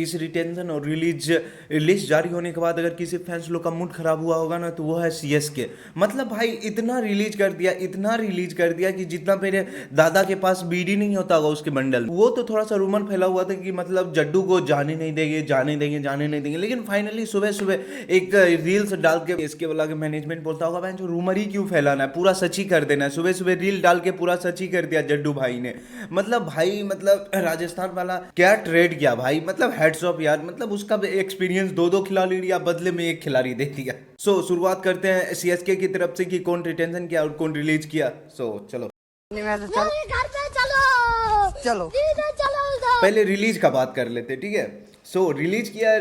इस रिटेंशन और release list जारी होने के बाद अगर किसी फैंस लोग का मूड खराब हुआ होगा ना तो वो है सीएसके। मतलब भाई इतना रिलीज कर दिया, इतना रिलीज कर दिया कि जितना मेरे दादा के पास बीडी नहीं होता होगा उसके बंडल। वो तो थोड़ा सा रूमर फैला हुआ था कि मतलब जड्डू को जाने नहीं देंगे, जाने देंगे, जाने नहीं देंगे, लेकिन फाइनली सुबह सुबह एक रील्स डाल के इसके वाला के मैनेजमेंट बोलता होगा भाई जो रूमर ही क्यों फैलाना है, पूरा सच ही कर देना है। सुबह सुबह रील डाल के पूरा सच ही कर दिया जड्डू भाई ने। मतलब भाई मतलब राजस्थान वाला क्या ट्रेड किया भाई, मतलब हेड्स ऑफ यार। मतलब उसका एक्सपीरियंस दो खिलाड़ी लिया, बदले में एक खिलाड़ी दे दिया। शुरुआत करते हैं सीएसके की तरफ से कि कौन रिटेंशन किया और कौन रिलीज किया। चलो घर पे चलो चलो चलो पहले रिलीज का बात कर लेते, ठीक है। रिलीज किया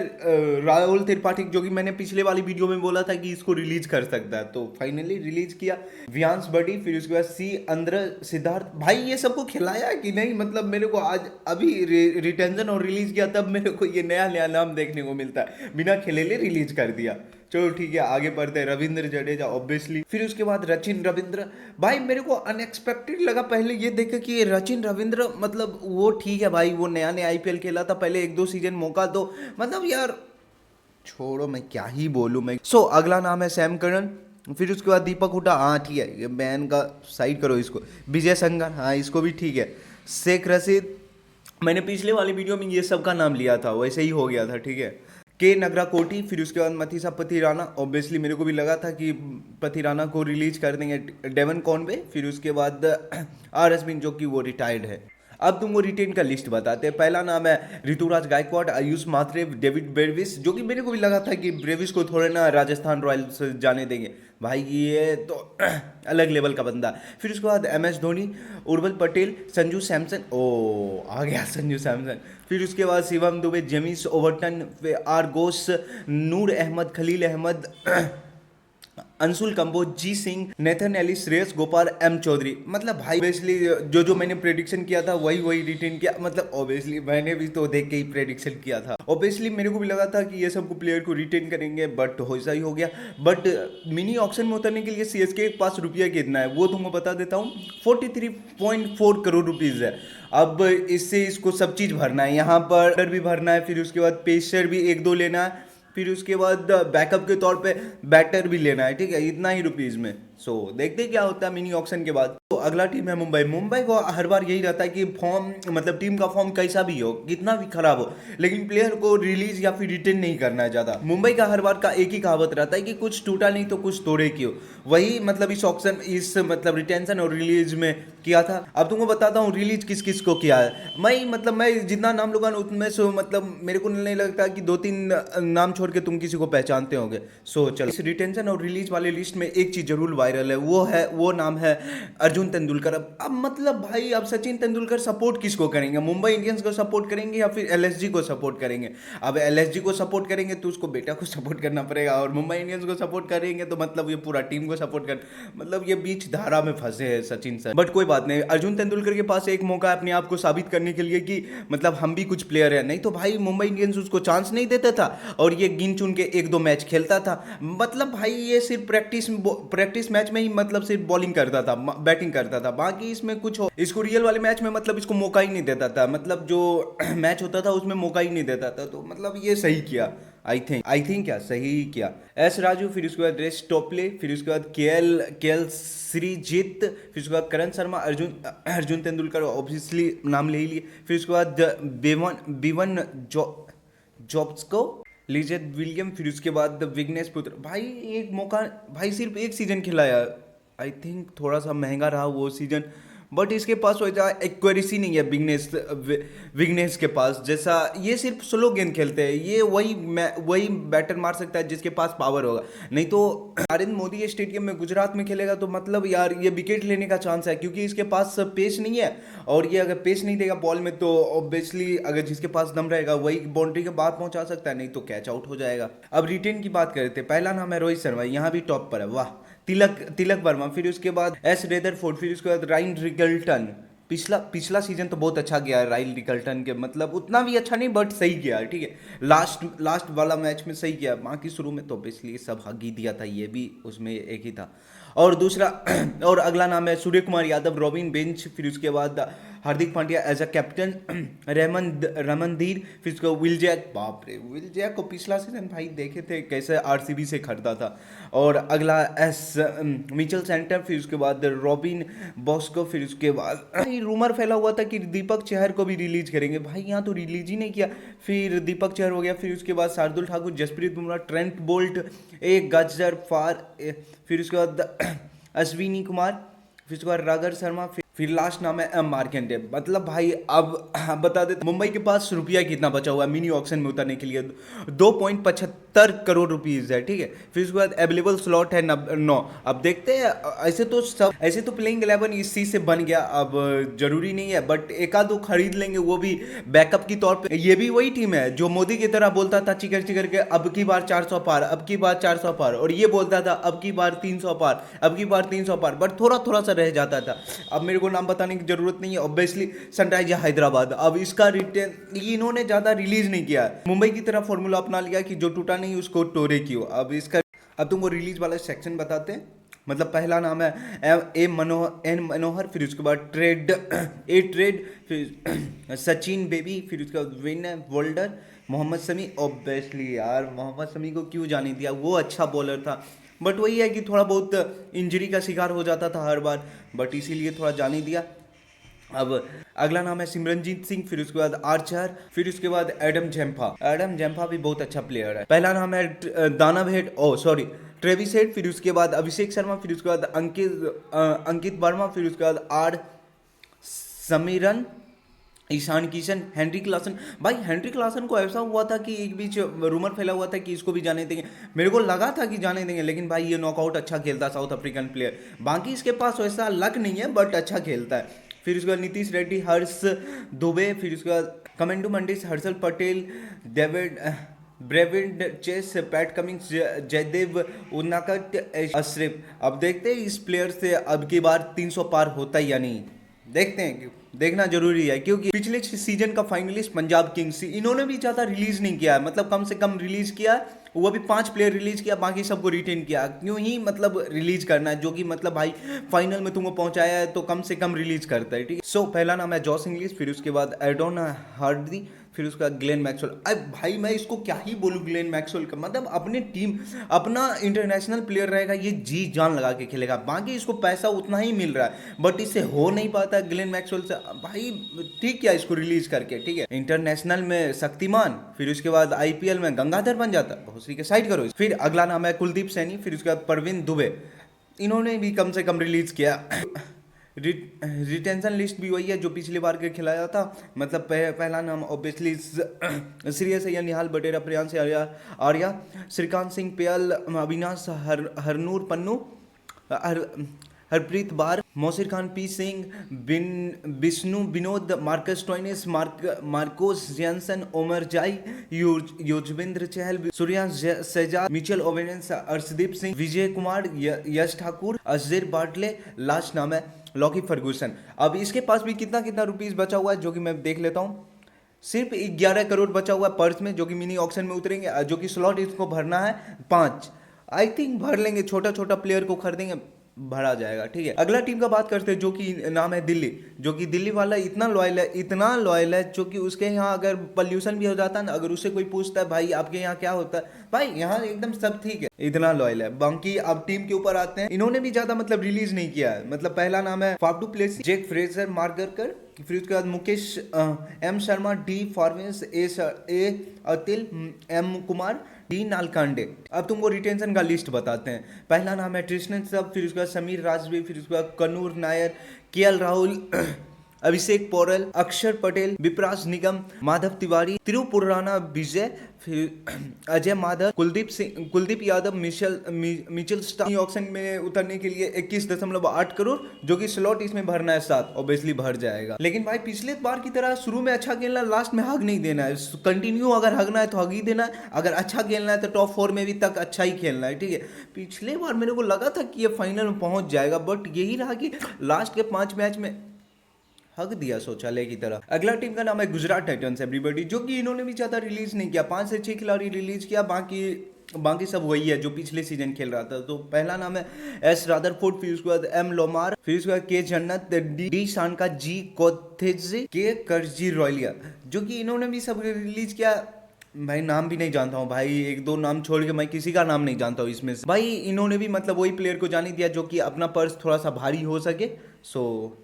राहुल त्रिपाठी, जो कि मैंने पिछले वाली वीडियो में बोला था कि इसको रिलीज कर सकता है, तो फाइनली रिलीज किया वियांश बडी। फिर उसके बाद सी अंद्र सिद्धार्थ। भाई ये सबको खिलाया कि नहीं, मतलब मेरे को आज अभी रिटेंशन और रिलीज किया तब मेरे को ये नया नया नाम देखने को मिलता है, बिना खेले रिलीज कर दिया। चलो ठीक है, आगे बढ़ते हैं। रविंद्र जडेजा ऑब्वियसली, फिर उसके बाद रचिन रविंद्र। भाई मेरे को अनएक्सपेक्टेड लगा पहले ये देख के कि रचिन रविंद्र, मतलब वो ठीक है भाई, वो नया नया आईपीएल खेला था, पहले एक दो सीजन मौका दो, मतलब यार छोड़ो, मैं क्या ही बोलूँ मैं। अगला नाम है सैम करन। फिर उसके बाद दीपक हुडा, हाँ ठीक है, ये बैन का साइड करो इसको। विजय संगर, हाँ इसको भी ठीक है। शेख रशीद, मैंने पिछले वाली वीडियो में ये सब का नाम लिया था, वैसे ही हो गया था, ठीक है। के नगरा कोटी। फिर उसके बाद मथीसा पथिराना, ऑब्वियसली मेरे को भी लगा था कि पथिराना को रिलीज कर देंगे। Devon Conway. फिर उसके बाद आर अश्विन, जो कि वो रिटायर्ड है। अब तुमको रिटेन का लिस्ट बताते हैं। पहला नाम है ऋतुराज गायकवाड़, आयुष मात्रे, डेविड ब्रेविस, जो कि मेरे को भी लगा था कि ब्रेविस को थोड़े ना राजस्थान रॉयल्स जाने देंगे, भाई ये तो अलग लेवल का बंदा। फिर उसके बाद एम एस धोनी, उर्वल पटेल, संजू सैमसन, ओ आ गया संजू सैमसन। फिर उसके बाद Shivam Dube, Jamie Overton, R Ghosh, Noor Ahmad, Khaleel Ahmed, Anshul Kamboj, G Singh, Nathan Ellis, Shreyas Gopal, M Choudhary. मतलब भाई ऑब्वियसली जो मैंने प्रेडिक्शन किया था वही रिटेन किया। मतलब ऑब्वियसली मैंने भी तो देख के ही प्रेडिक्शन किया था। ऑब्वियसली मेरे को भी लगा था कि ये सबको प्लेयर को रिटेन करेंगे, बट वैसा ही हो गया। बट मिनी ऑक्शन में उतरने के लिए सीएसके के पास रुपया कितना है वो तुमको बता देता हूँ। 43.4 करोड़ रुपीज़ है। अब इससे इसको सब चीज़ भरना है, यहाँ पर भी भरना है, फिर उसके बाद पेसर भी एक दो लेना है, फिर उसके बाद बैकअप के तौर पे बैटर भी लेना है, ठीक है, इतना ही रुपीज में। देखते क्या होता है मिनी ऑक्शन के बाद। तो अगला टीम है मुंबई। मुंबई को हर बार यही रहता है कि फॉर्म, मतलब टीम का फॉर्म कैसा भी हो, कितना भी खराब हो, लेकिन प्लेयर को रिलीज या फिर रिटेन नहीं करना है ज्यादा। मुंबई का हर बार का एक ही कहावत रहता है कि कुछ टूटा नहीं तो कुछ तोड़े क्यों। वही मतलब इस ऑक्शन, इस मतलब रिटेंशन और रिलीज में किया था। अब तुमको बताता हूँ रिलीज किस किस को किया है। मैं जितना नाम लूंगा उनमें से मतलब मेरे को नहीं लगता कि दो तीन नाम छोड़ के तुम किसी को पहचानते होंगे। चलो इस रिटेंशन और रिलीज वाले लिस्ट में एक चीज जरूर वायरल है, वो नाम है अर्जुन तेंदुलकर। अब मतलब भाई अब सचिन तेंदुलकर सपोर्ट किसको करेंगे, मुंबई इंडियंस को सपोर्ट करेंगे या फिर एलएसजी को सपोर्ट करेंगे। अब एलएसजी को सपोर्ट करेंगे तो उसको बेटा को सपोर्ट करना पड़ेगा, और मुंबई इंडियंस को सपोर्ट करेंगे तो मतलब ये पूरा टीम को सपोर्ट कर, मतलब ये बीच धारा में फंसे हैं सचिन सर। बट कोई बात नहीं, अर्जुन तेंदुलकर के पास एक मौका है अपने आप को साबित करने के लिए कि मतलब हम भी कुछ प्लेयर हैं। नहीं तो भाई मुंबई इंडियंस उसको चांस नहीं देता था और ये गिन चुन के एक दो मैच खेलता था। मतलब भाई ये सिर्फ प्रैक्टिस मैच में ही मतलब सिर्फ बॉलिंग करता था, बैटिंग करता था, बाकी इसमें कुछ हो, इसको रियल वाले मैच में मतलब इसको मौका ही नहीं देता था, मतलब जो मैच होता था उसमें मौका ही नहीं देता था। तो मतलब ये सही किया, आई थिंक क्या सही किया। एस राजू, फिर उसके बाद रेस टोपले, फिर उसके बाद केएल श्रीजीत, फिर उसके बाद करण शर्मा, अर्जुन तेंदुलकर ऑब्वियसली नाम ले ही लिए। फिर उसके बाद बीवन जॉब्सको, लिजेट विलियम, फिर उसके बाद विघ्नेश पुत्र। भाई एक मौका, भाई सिर्फ एक सीजन खिलाया, आई थिंक थोड़ा सा महंगा रहा वो सीजन, बट इसके पास वैसा एक्वेरेसी नहीं है विघ्नेश के पास जैसा। ये सिर्फ स्लो गेंद खेलते हैं, ये वही बैटर मार सकता है जिसके पास पावर होगा। नहीं तो नरेंद्र मोदी स्टेडियम में गुजरात में खेलेगा तो मतलब यार ये विकेट लेने का चांस है, क्योंकि इसके पास पेस नहीं है, और ये अगर पेस नहीं देगा बॉल में तो ऑब्वियसली अगर जिसके पास दम रहेगा वही बाउंड्री के बाद पहुंचा सकता है, नहीं तो कैच आउट हो जाएगा। अब रिटेन की बात करते हैं। पहला नाम है रोहित शर्मा, यहाँ भी टॉप पर है, वाह। तिलक वर्मा, फिर उसके बाद एस रेदरफोर्ड, फिर उसके बाद राइन रिकल्टन। पिछला सीजन तो बहुत अच्छा गया है राइल रिकल्टन के, मतलब उतना भी अच्छा नहीं बट सही किया, ठीक है। लास्ट वाला मैच में सही किया, बाकी शुरू में तो ऑब्वियसली सब हक ही दिया था, ये भी उसमें एक ही था। और दूसरा और अगला नाम है सूर्य कुमार यादव, रॉबिन बेंच, फिर उसके बाद Hardik Pandya as a captain, Ramandeep, फिर उसके बाद विल जैक, बाप रे विल जैक को पिछला सीजन भाई देखे थे कैसे आरसीबी से खरीदा था। और अगला मिचेल सेंटर, फिर उसके बाद रॉबिन बॉस्को, फिर उसके बाद भाई रूमर फैला हुआ था कि दीपक चहर को भी रिलीज करेंगे, भाई यहाँ तो रिलीज ही नहीं किया। फिर दीपक चहर हो गया, फिर उसके बाद शार्दुल ठाकुर, जसप्रीत बुमराह, ट्रेंट बोल्ट, एक गजर फार, फिर उसके बाद अश्विनी कुमार, फिर उसके बाद रागर शर्मा, फिर लास्ट नाम है मार्केंडे। मतलब भाई अब बता देते मुंबई के पास रुपया कितना बचा हुआ है मिनी ऑक्शन में उतरने के लिए, 2.75 करोड़ रुपीज है, ठीक है। फिर उसके बाद अवेलेबल स्लॉट है 9। अब देखते हैं, ऐसे तो प्लेइंग 11 इस चीज से बन गया, अब जरूरी नहीं है, बट एक आध दो खरीद लेंगे, वो भी बैकअप की तौर पे। ये भी वही टीम है जो मोदी की तरह बोलता था चिकर चिकर के अब की बार 400 पार, अब की बार 400 पार, और ये बोलता था अब की बार 300 पार, अब की बार 300 पार, बट थोड़ा थोड़ा सा रह जाता था। अब मेरे को नाम बताने की जरूरत नहीं है, ऑब्वियसली सनराइजर हैदराबाद। अब इसका रिटर्न इन्होंने ज्यादा रिलीज नहीं किया, मुंबई की तरह फॉर्मूला अपना लिया कि जो टूटा नहीं उसको तोड़े क्यों। अब तुमको रिलीज वाला सेक्शन बताते हैं। मतलब पहला नाम है एन मनोहर, फिर उसके बाद ट्रेड, फिर सचिन बेबी, फिर उसके बाद विन वोल्डर, मोहम्मद शमी। ऑब्वियसली यार मोहम्मद शमी को क्यों जाने दिया, वो अच्छा बॉलर था, बट वही है कि थोड़ा बहुत इंजरी का शिकार हो जाता था हर बार, बट इसीलिए थोड़ा जाने दिया। अब अगला नाम है सिमरनजीत सिंह, फिर उसके बाद आर्चर, फिर उसके बाद एडम जेम्पा भी बहुत अच्छा प्लेयर है। पहला नाम है ट्रेविस हेड, फिर उसके बाद अभिषेक शर्मा, फिर उसके बाद अंकित वर्मा, फिर उसके बाद R Smaran, Ishan Kishan, Heinrich Klaasen. भाई हेनरी क्लासन को ऐसा हुआ था कि एक बीच रूमर फैला हुआ था कि इसको भी जाने देंगे, मेरे को लगा था कि जाने देंगे, लेकिन भाई ये नॉकआउट अच्छा खेलता, साउथ अफ्रीकन प्लेयर, बाकी इसके पास वैसा लक नहीं है बट अच्छा खेलता है। फिर उसके बाद नीतीश रेड्डी, हर्ष दुबे, फिर उसके बाद कमेंडो मंडिस, हर्षल पटेल, डेविड ब्रेविड चेस, पैट कमिंग्स, जयदेव उन्नाकट, अशरफ। अब देखते हैं इस प्लेयर से अब की बार 300 पार होता है या नहीं, देखते हैं, देखना जरूरी है, क्योंकि पिछले सीजन का फाइनलिस्ट पंजाब किंग्स, इन्होंने भी ज्यादा रिलीज नहीं किया है, मतलब कम से कम रिलीज किया, वो भी 5 प्लेयर रिलीज किया, बाकी सबको रिटेन किया। क्यों ही मतलब रिलीज करना है, जो कि मतलब भाई फाइनल में तुमको पहुंचाया है तो कम से कम रिलीज करता है, ठीक है। सो पहला नाम है जॉस इंग्लिश, फिर उसके बाद एडोन हार्डी, फिर उसका ग्लेन मैक्सवेल। अब भाई मैं इसको क्या ही बोलूं, ग्लेन मैक्सवेल का मतलब अपने टीम, अपना इंटरनेशनल प्लेयर रहेगा, ये जी जान लगा के खेलेगा, बाकी इसको पैसा उतना ही मिल रहा है, बट इससे हो नहीं पाता ग्लेन मैक्सवेल से। भाई ठीक है इसको रिलीज करके, ठीक है, इंटरनेशनल में शक्तिमान, फिर उसके बाद आईपीएल में गंगाधर बन जाता, बहुत सी के साइड करो। फिर अगला नाम है कुलदीप सैनी, फिर उसके बाद परवीन दुबे, इन्होंने भी कम से कम रिलीज किया। रिटेंशन लिस्ट भी वही है जो पिछली बार के खिलाया था, मतलब पहला नाम ऑब्वियसली श्रेयस अय्यर, निहाल बटेरा, प्रियांश आर्या, श्रीकांत सिंह पेयल, Avinash Harnoor Pannu, Harpreet Brar, Musheer Khan, P Singh, Vishnu Vinod, Marcus Stoinis, Marco Jansen, Omarzai, Yuzvendra Chahal, Suryansh Shahzad, Mitchell Owens, Arshdeep Singh, Vijay Kumar, Yash Thakur, Xavier Bartlett, last नाम है लॉकी फर्गूसन। अब इसके पास भी कितना कितना रुपीस बचा हुआ है जो कि मैं देख लेता हूँ, सिर्फ 11 करोड़ बचा हुआ है पर्स में, जो कि मिनी ऑक्शन में उतरेंगे, जो कि स्लॉट इसको भरना है 5, आई थिंक भर लेंगे, छोटा छोटा प्लेयर को खरीदेंगे, भरा जाएगा, ठीक है। अगला टीम का बात करते हैं जो कि नाम है दिल्ली, जो कि दिल्ली वाला इतना लॉयल है जो कि उसके यहाँ अगर पॉल्यूशन भी हो जाता है ना, अगर उससे कोई पूछता है भाई आपके यहाँ क्या होता है, भाई यहाँ एकदम सब ठीक है, इतना लॉयल है। बाकी अब टीम के ऊपर आते हैं, इन्होंने भी ज्यादा मतलब रिलीज नहीं किया है, मतलब पहला नाम है Faf du Plessis, Jake Fraser McGurk, फिर उसके बाद मुकेश एम शर्मा, डी फॉर्मेस, A Atal, M Kumar, D Nalkande. अब तुमको रिटेंशन का लिस्ट बताते हैं। पहला नाम है ट्रिस्टन सब, फिर उसके बाद समीर राजवी, फिर उसके बाद कनूर नायर, केएल राहुल, अभिषेक पोरल, अक्षर पटेल, विपराज निगम, माधव तिवारी, तिरुपुराना विजय, फिर Ajay Madhav, Kuldeep Yadav, Mitchell Starc. Auction में उतरने के लिए 21.8 करोड़, जो कि स्लॉट इसमें भरना है 7, ऑब्वियसली भर जाएगा। लेकिन भाई पिछले बार की तरह शुरू में अच्छा खेलना, लास्ट में हग नहीं देना है, कंटिन्यू अगर हगना है तो हग ही देना है, अगर अच्छा खेलना है तो टॉप 4 में भी तक अच्छा ही खेलना है, ठीक है। पिछले बार मेरे को लगा था कि ये फाइनल में पहुंच जाएगा, बट यही रहा कि लास्ट के 5 मैच में हक दिया शौचालय की तरह। अगला टीम का नाम है गुजरात टाइटंस एवरीबॉडी, जो कि इन्होंने भी ज्यादा रिलीज नहीं किया, 5 से 6 खिलाड़ी रिलीज किया, बाकी सब वही है जो पिछले सीजन खेल रहा था। तो पहला नाम है एस रादरफोर्ड, फिर उसके बाद एम लोमार, फिर उसके बाद के जन्नत, डी शानका, जी कोथेजे, के करजी रॉयलिया, जो कि इन्होंने भी सब रिलीज किया। भाई नाम भी नहीं जानता हूँ भाई, एक दो नाम छोड़ के मैं किसी का नाम नहीं जानता हूँ इसमें से। भाई इन्होंने भी मतलब वही प्लेयर को जाने दिया जो कि अपना पर्स थोड़ा सा भारी हो सके। सो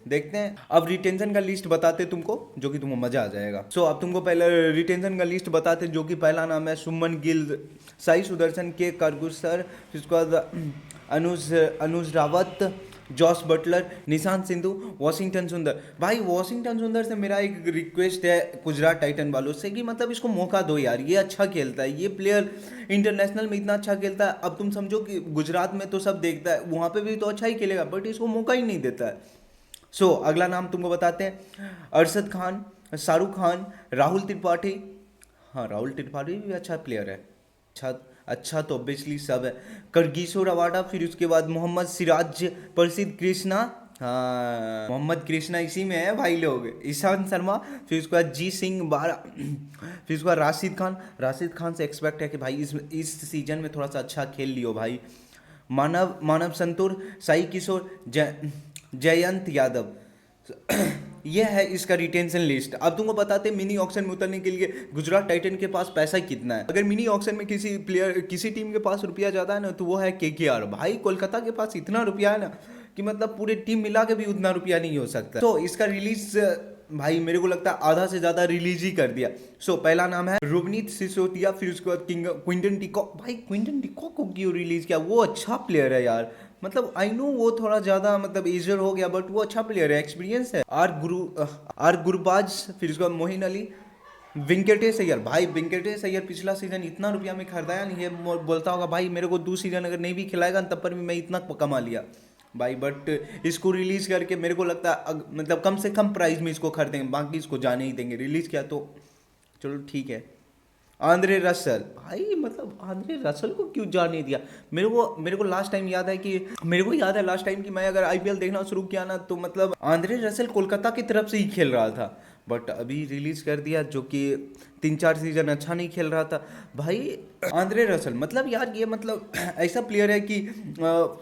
देखते हैं। अब रिटेंशन का लिस्ट बताते तुमको, जो कि तुमको मजा आ जाएगा। अब तुमको पहले रिटेंशन का लिस्ट बताते, जो कि पहला नाम है सुमन गिल, साई सुदर्शन, के करगुसर, फिर उसके बाद Anuj Rawat, Jos Buttler, Nishant Sindhu, Washington Sundar. भाई वॉशिंगटन सुंदर से मेरा एक रिक्वेस्ट है गुजरात टाइटन वालों से कि मतलब इसको मौका दो यार, ये अच्छा खेलता है, ये प्लेयर इंटरनेशनल में इतना अच्छा खेलता है। अब तुम समझो कि गुजरात में तो सब देखता है, वहाँ पे भी तो अच्छा ही खेलेगा, बट इसको मौका ही नहीं देता है। अगला नाम तुमको बताते हैं, अरशद खान, शाहरुख खान, राहुल त्रिपाठी। हाँ राहुल त्रिपाठी भी अच्छा प्लेयर है, अच्छा तो ऑब्वियसली सब है। करगीसो रवाडा, फिर उसके बाद मोहम्मद सिराज, प्रसिद्ध कृष्णा, हाँ मोहम्मद कृष्णा इसी में है भाई लोग, ईशांत शर्मा, फिर उसके बाद जी सिंह बारा, फिर उसके बाद राशिद खान से एक्सपेक्ट है कि भाई इस सीजन में थोड़ा सा अच्छा खेल लियो भाई। मानव संतूर, साई किशोर, जयंत यादव। यह है इसका रिटेंशन लिस्ट। अब तुमको बताते हैं मिनी ऑक्शन में उतरने के लिए गुजरात टाइटन के पास पैसा कितना है। अगर मिनी ऑक्शन में किसी टीम के पास रुपया ज़्यादा है ना, तो वो है केकेआर। भाई कोलकाता के पास इतना रुपया है ना कि मतलब पूरे टीम मिला के भी उतना रुपया नहीं हो सकता। तो इसका रिलीज भाई मेरे को लगता है आधा से ज़्यादा रिलीज ही कर दिया। पहला नाम है रुबनीत सिसोदिया, फिर उसके बाद क्विंटन डिकॉक। भाई क्विंटन डिकॉक को क्यों रिलीज किया, वो अच्छा प्लेयर है यार, मतलब आई नो वो थोड़ा ज्यादा मतलब एजर हो गया, बट वो अच्छा प्लेयर है, एक्सपीरियंस है। आर गुरबाज, फिर उसके बाद मोहिन अली, वेंकटेश अय्यर। भाई वेंकटेश अय्यर पिछला सीजन इतना रुपया में खरीदाया नहीं है, बोलता होगा भाई मेरे को 2 सीजन अगर नहीं भी खिलाएगा तब पर भी मैं इतना कमा लिया भाई, बट इसको रिलीज करके मेरे को लगता है मतलब कम से कम प्राइस में इसको खरीदेंगे, बाकी इसको जाने ही देंगे। रिलीज किया तो चलो ठीक है। आंद्रे रसल, भाई मतलब आंद्रे रसल को क्यों जाने दिया। मेरे को लास्ट टाइम याद है लास्ट टाइम कि मैं अगर आईपीएल देखना शुरू किया ना, तो मतलब आंद्रे रसल कोलकाता की तरफ से ही खेल रहा था, बट अभी रिलीज कर दिया, जो कि 3-4 सीजन अच्छा नहीं खेल रहा था। भाई आंद्रे रसल मतलब यार ये मतलब ऐसा प्लेयर है कि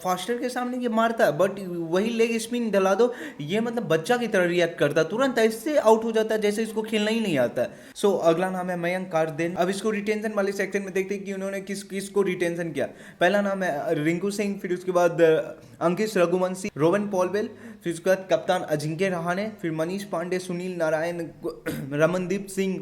फास्टर के सामने ये मारता है, बट वही लेग स्पिन डला दो ये मतलब बच्चा की तरह रिएक्ट करता है, तुरंत ऐसे आउट हो जाता है जैसे इसको खेलना ही नहीं आता है। अगला नाम है मयंक कार्देन। अब इसको रिटेंशन वाले सेक्शन में देखते हैं कि उन्होंने किसको रिटेंशन किया। पहला नाम है रिंकू सिंह, फिर उसके बाद अंकित रघुवंशी, रोवन पॉलवेल, फिर उसके बाद कप्तान अजिंक्य रहाणे, फिर मनीष पांडे, सुनील नारायण, रमनदीप सिंह,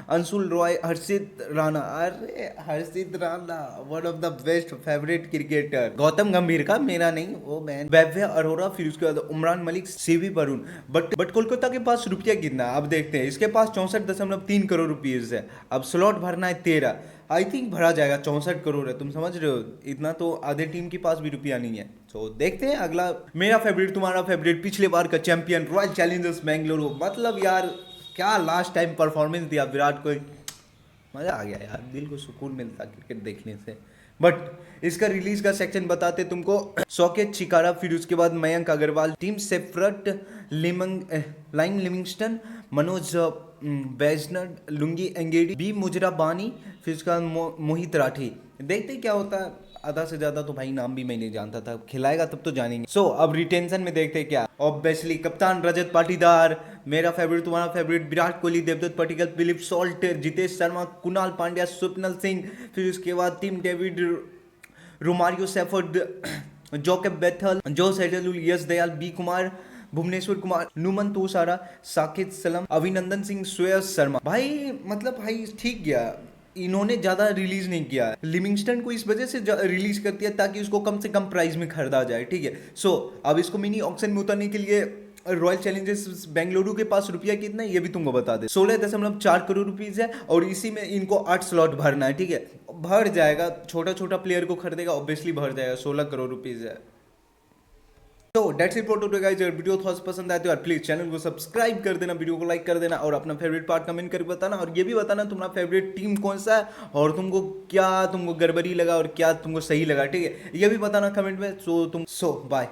अंशुल रॉय, हर्षित राणा। अरे Harshit Rana one of the best favourite cricketer, Gautam Gambhir का, मेरा नहीं, वो मैन, वैभव अरोरा, फिर उसके बाद उमरान मलिक, सीवी वरुण। बट कोलकाता के पास रुपया कितना है अब देखते हैं। इसके पास 64.3 करोड़ रुपीज है। अब स्लॉट भरना है 13, आई थिंक भरा जाएगा। 64 करोड़ है, तुम समझ रहे हो, इतना तो आधे टीम के पास भी रुपया नहीं है। देखते हैं अगला। मेरा फेवरेट, तुम्हारा फेवरेट, पिछले बार का चैंपियन रॉयल चैलेंजर्स बेंगलुरु। मतलब यार क्या लास्ट टाइम परफॉर्मेंस दिया विराट कोहली, मजा आ गया यार, दिल को सुकून मिलता क्रिकेट देखने से। बट इसका रिलीज का सेक्शन बताते तुमको। सौकेत चिकारा, फिर उसके बाद Mayank Agarwal, Tim Seifert, Liam Livingstone, Manoj बैजनर, Lungi Ngidi, B Muzarabani, फिर उसके बाद मोहित राठी। देखते क्या होता है, आधा से ज्यादा तो भाई नाम भी मैं नहीं जानता था, खिलाएगा तब तो जानेंगे। अब रिटेंशन में देखते क्या। ऑब्वियसली कप्तान रजत पाटीदार, मेरा फेवरेट, तुम्हारा favourite Virat Kohli, Devdutt Padikkal, Phil Salt, Jitesh Sharma, Krunal Pandya, Swapnil Singh, फिर उसके बाद Tim David, Romario Shepherd, Jacob Bethell, जो सेडलुल, यश दयाल, बी कुमार, भुवनेश्वर कुमार, नुमन तोसारा, साकिब सलम, अभिनंदन सिंह, श्रेयस शर्मा। भाई मतलब भाई ठीक गया, इन्होंने ज्यादा रिलीज नहीं किया है। लिविंगस्टन को इस वजह से रिलीज करती है ताकि उसको कम से कम प्राइस में खरीदा जाए, ठीक है। अब इसको मिनी ऑक्शन में उतरने के लिए रॉयल चैलेंजर्स बेंगलुरु के पास रुपया कितना है ये भी तुमको बता दे। 16.4 करोड़ रुपीज है, और इसी में इनको 8 स्लॉट भरना है, ठीक है। भर जाएगा, छोटा प्लेयर को खरीदेगा ऑब्वियसली भर जाएगा। 16 करोड़ रुपीज है। तो that's it for today guys. अगर वीडियो थोड़ा सा पसंद आए तो यार प्लीज चैनल को सब्सक्राइब कर देना, वीडियो को लाइक कर देना, और अपना फेवरेट पार्ट कमेंट करके बताना, और ये भी बताना तुम्हारा फेवरेट टीम कौन सा है, और तुमको गड़बड़ी लगा और क्या तुमको सही लगा, ठीक है, ये भी बताना कमेंट में। बाय।